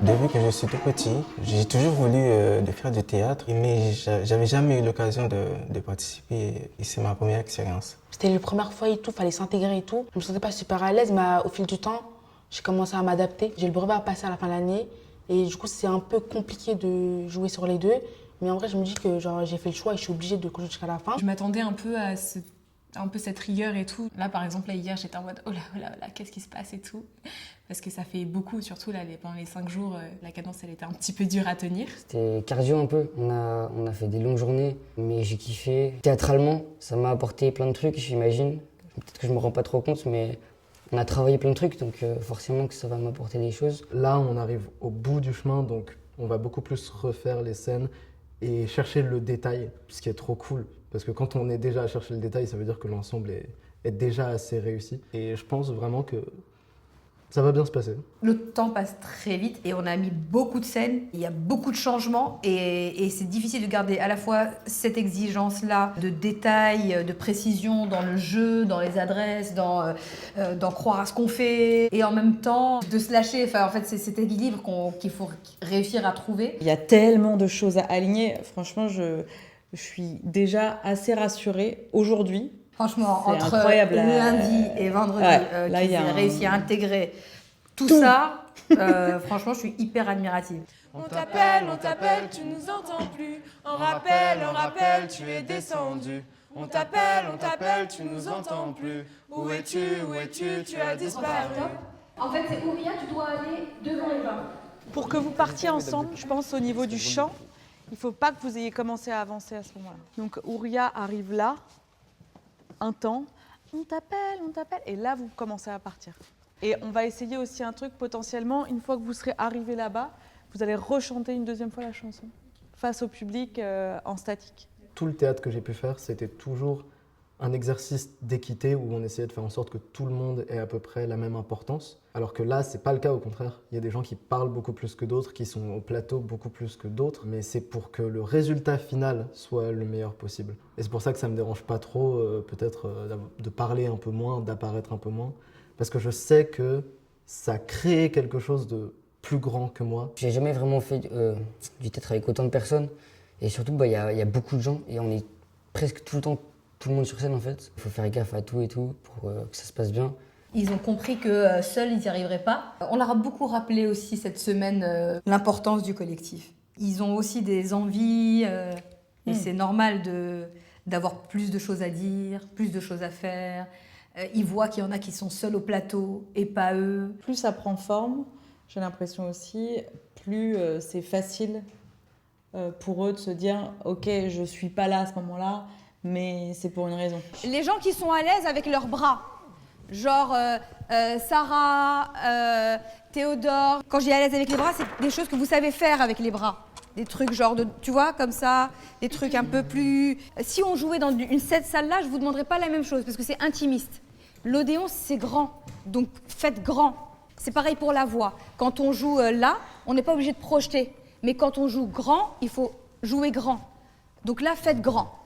Depuis que je suis tout petit, j'ai toujours voulu de faire du théâtre, mais j'avais jamais eu l'occasion de participer et c'est ma première expérience. C'était la première fois et tout, fallait s'intégrer et tout. Je me sentais pas super à l'aise, mais au fil du temps, j'ai commencé à m'adapter. J'ai le brevet à passer à la fin de l'année et du coup, c'est un peu compliqué de jouer sur les deux. Mais en vrai, je me dis que j'ai fait le choix et je suis obligée de continuer jusqu'à la fin. Je m'attendais un peu à un peu cette rigueur et tout. Là, par exemple, hier, j'étais en mode oh là, qu'est-ce qui se passe et tout. Parce que ça fait beaucoup, surtout là, pendant les 5 jours, la cadence, elle était un petit peu dure à tenir. C'était cardio un peu. On a fait des longues journées, mais j'ai kiffé. Théâtralement, ça m'a apporté plein de trucs, j'imagine. Peut-être que je me rends pas trop compte, mais on a travaillé plein de trucs, donc forcément que ça va m'apporter des choses. Là, on arrive au bout du chemin, donc on va beaucoup plus refaire les scènes et chercher le détail, ce qui est trop cool. Parce que quand on est déjà à chercher le détail, ça veut dire que l'ensemble est déjà assez réussi. Et je pense vraiment que ça va bien se passer. Le temps passe très vite et on a mis beaucoup de scènes, il y a beaucoup de changements et c'est difficile de garder à la fois cette exigence-là de détail, de précision dans le jeu, dans les adresses, dans croire à ce qu'on fait et en même temps de se lâcher. Enfin, en fait, c'est cet équilibre qu'il faut réussir à trouver. Il y a tellement de choses à aligner. Franchement, je suis déjà assez rassurée aujourd'hui. Franchement, c'est entre incroyable, lundi et vendredi, là, qu'ils aient réussi à intégrer tout ça, franchement, je suis hyper admirative. On t'appelle, tu nous entends plus. On rappelle, tu es descendu. On t'appelle, tu nous entends plus. Où es-tu, tu as disparu. En fait, c'est Ouria, tu dois aller devant Eva. Pour que vous partiez ensemble, je pense, au niveau du chant, il ne faut pas que vous ayez commencé à avancer à ce moment-là. Donc, Ouria arrive là, un temps, on t'appelle, et là, vous commencez à partir. Et on va essayer aussi un truc, potentiellement, une fois que vous serez arrivé là-bas, vous allez rechanter une deuxième fois la chanson, face au public en statique. Tout le théâtre que j'ai pu faire, c'était toujours un exercice d'équité où on essayait de faire en sorte que tout le monde ait à peu près la même importance. Alors que là, c'est pas le cas, au contraire. Il y a des gens qui parlent beaucoup plus que d'autres, qui sont au plateau beaucoup plus que d'autres, mais c'est pour que le résultat final soit le meilleur possible. Et c'est pour ça que ça me dérange pas trop, peut-être, de parler un peu moins, d'apparaître un peu moins, parce que je sais que ça crée quelque chose de plus grand que moi. J'ai jamais vraiment fait du théâtre avec autant de personnes, et surtout, y a beaucoup de gens, et on est presque tout le temps tout le monde sur scène en fait. Il faut faire gaffe à tout et tout pour que ça se passe bien. Ils ont compris que seuls, ils n'y arriveraient pas. On leur a beaucoup rappelé aussi cette semaine l'importance du collectif. Ils ont aussi des envies et c'est normal d'avoir plus de choses à dire, plus de choses à faire. Ils voient qu'il y en a qui sont seuls au plateau et pas eux. Plus ça prend forme, j'ai l'impression aussi, plus c'est facile pour eux de se dire « Ok, je ne suis pas là à ce moment-là », mais c'est pour une raison. Les gens qui sont à l'aise avec leurs bras, genre Sarah, Théodore, quand j'ai à l'aise avec les bras, c'est des choses que vous savez faire avec les bras. Des trucs genre, tu vois, comme ça, des trucs un peu plus... Si on jouait dans cette salle-là, je ne vous demanderais pas la même chose, parce que c'est intimiste. L'Odéon, c'est grand, donc faites grand. C'est pareil pour la voix. Quand on joue là, on n'est pas obligé de projeter. Mais quand on joue grand, il faut jouer grand. Donc là, faites grand.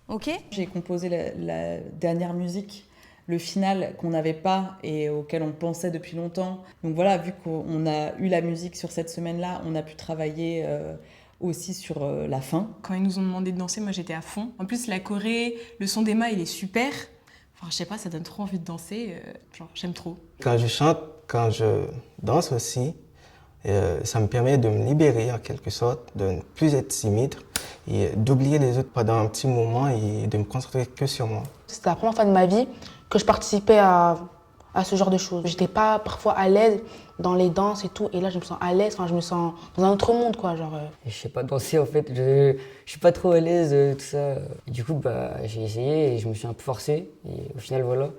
Okay. J'ai composé la dernière musique, le final qu'on n'avait pas et auquel on pensait depuis longtemps. Donc voilà, vu qu'on a eu la musique sur cette semaine-là, on a pu travailler aussi sur la fin. Quand ils nous ont demandé de danser, moi j'étais à fond. En plus, la choré, le son d'Emma, il est super. Enfin, je sais pas, ça donne trop envie de danser. Genre, j'aime trop. Quand je chante, quand je danse aussi, ça me permet de me libérer en quelque sorte, de ne plus être timide et d'oublier les autres pendant un petit moment et de me concentrer que sur moi. C'était la première fois de ma vie que je participais à ce genre de choses. J'étais pas parfois à l'aise dans les danses et tout, et là je me sens à l'aise, enfin je me sens dans un autre monde quoi, genre. Je sais pas danser en fait, je suis pas trop à l'aise, tout ça. Et du coup j'ai essayé et je me suis un peu forcé, et au final voilà.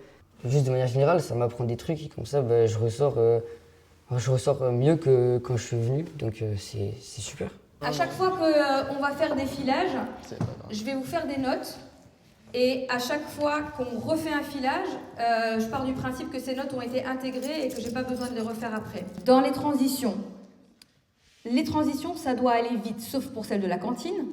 Juste de manière générale, ça m'apprend des trucs et comme ça je ressors mieux que quand je suis venu, donc c'est super. À chaque fois qu'on va faire des filages, je vais vous faire des notes. Et à chaque fois qu'on refait un filage, je pars du principe que ces notes ont été intégrées et que je n'ai pas besoin de les refaire après. Dans les transitions, ça doit aller vite, sauf pour celle de la cantine.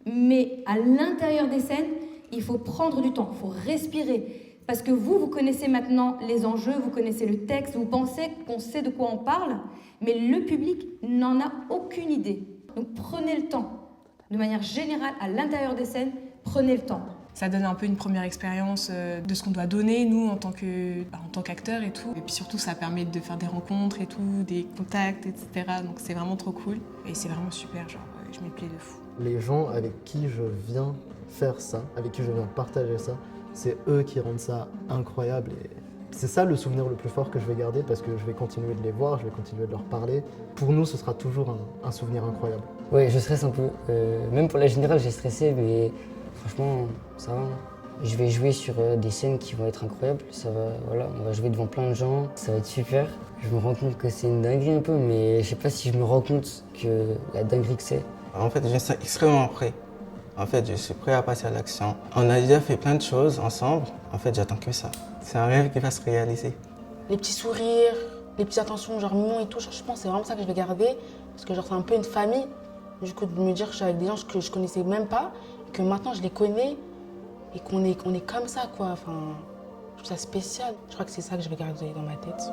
Mais à l'intérieur des scènes, il faut prendre du temps, il faut respirer. Parce que vous connaissez maintenant les enjeux, vous connaissez le texte, vous pensez qu'on sait de quoi on parle, mais le public n'en a aucune idée. Donc prenez le temps, de manière générale, à l'intérieur des scènes, prenez le temps. Ça donne un peu une première expérience de ce qu'on doit donner, nous, en tant qu'acteurs et tout. Et puis surtout, ça permet de faire des rencontres et tout, des contacts, etc. Donc c'est vraiment trop cool. Et c'est vraiment super, genre, je m'y plais de fou. Les gens avec qui je viens faire ça, avec qui je viens partager ça, c'est eux qui rendent ça incroyable. Et c'est ça le souvenir le plus fort que je vais garder parce que je vais continuer de les voir, je vais continuer de leur parler. Pour nous, ce sera toujours un souvenir incroyable. Ouais, je stresse un peu. Même pour la générale, j'ai stressé, mais franchement, ça va. Je vais jouer sur des scènes qui vont être incroyables. Ça va, voilà, on va jouer devant plein de gens, ça va être super. Je me rends compte que c'est une dinguerie un peu, mais je sais pas si je me rends compte que la dinguerie que c'est. En fait, je me sens extrêmement prêt. En fait, je suis prêt à passer à l'action. On a déjà fait plein de choses ensemble. En fait, j'attends que ça. C'est un rêve qui va se réaliser. Les petits sourires, les petites attentions, genre mignon et tout, je pense que c'est vraiment ça que je vais garder. Parce que genre, c'est un peu une famille. Du coup, de me dire que je suis avec des gens que je connaissais même pas, que maintenant je les connais et qu'on est comme ça, quoi. Enfin, je trouve ça spécial. Je crois que c'est ça que je vais garder dans ma tête.